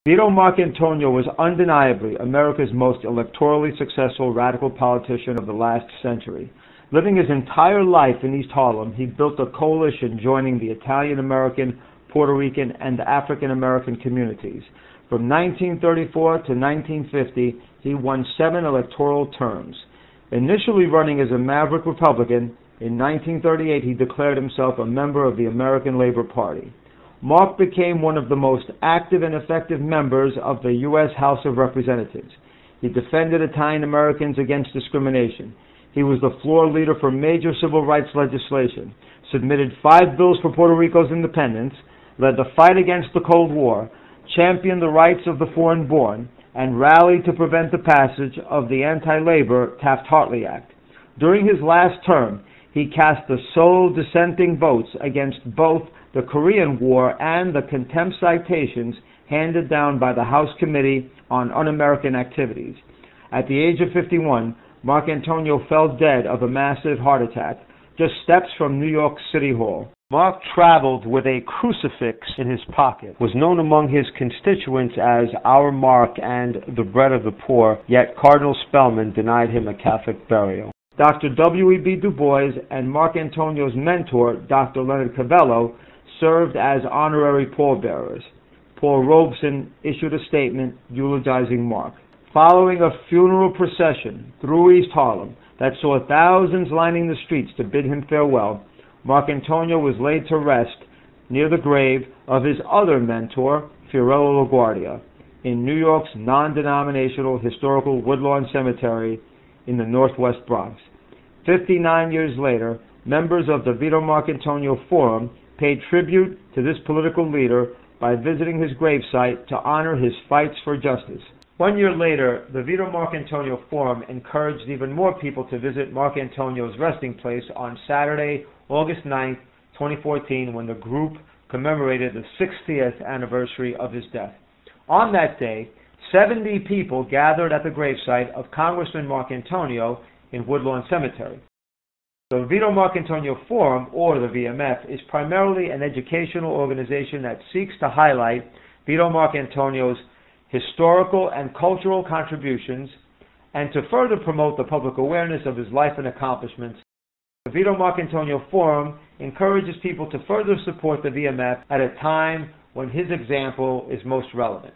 Vito Marcantonio was undeniably America's most electorally successful radical politician of the last century. Living his entire life in East Harlem, he built a coalition joining the Italian-American, Puerto Rican, and African-American communities. From 1934 to 1950, he won 7 electoral terms. Initially running as a maverick Republican, in 1938 he declared himself a member of the American Labor Party. Marc became one of the most active and effective members of the U.S. House of Representatives. He defended Italian Americans against discrimination. He was the floor leader for major civil rights legislation, submitted 5 bills for Puerto Rico's independence, led the fight against the Cold War, championed the rights of the foreign-born, and rallied to prevent the passage of the anti-labor Taft-Hartley Act. During his last term, he cast the sole dissenting votes against both the Korean War and the contempt citations handed down by the House Committee on Un-American Activities. At the age of 51, Marcantonio fell dead of a massive heart attack, just steps from New York City Hall. Marc traveled with a crucifix in his pocket, was known among his constituents as our Marc and the bread of the poor, yet Cardinal Spellman denied him a Catholic burial. Dr. W.E.B. Du Bois and Marcantonio's mentor, Dr. Leonard Cavello, served as honorary pallbearers. Paul Robeson issued a statement eulogizing Marc. Following a funeral procession through East Harlem that saw thousands lining the streets to bid him farewell, Marcantonio was laid to rest near the grave of his other mentor, Fiorello LaGuardia, in New York's non-denominational historical Woodlawn Cemetery in the Northwest Bronx. 59 years later, members of the Vito Marcantonio Forum paid tribute to this political leader by visiting his gravesite to honor his fights for justice. 1 year later, the Vito Marcantonio Forum encouraged even more people to visit Marcantonio's resting place on Saturday, August 9, 2014, when the group commemorated the 60th anniversary of his death. On that day, 70 people gathered at the gravesite of Congressman Marcantonio in Woodlawn Cemetery. The Vito Marcantonio Forum, or the VMF, is primarily an educational organization that seeks to highlight Vito Marcantonio's historical and cultural contributions and to further promote the public awareness of his life and accomplishments. The Vito Marcantonio Forum encourages people to further support the VMF at a time when his example is most relevant.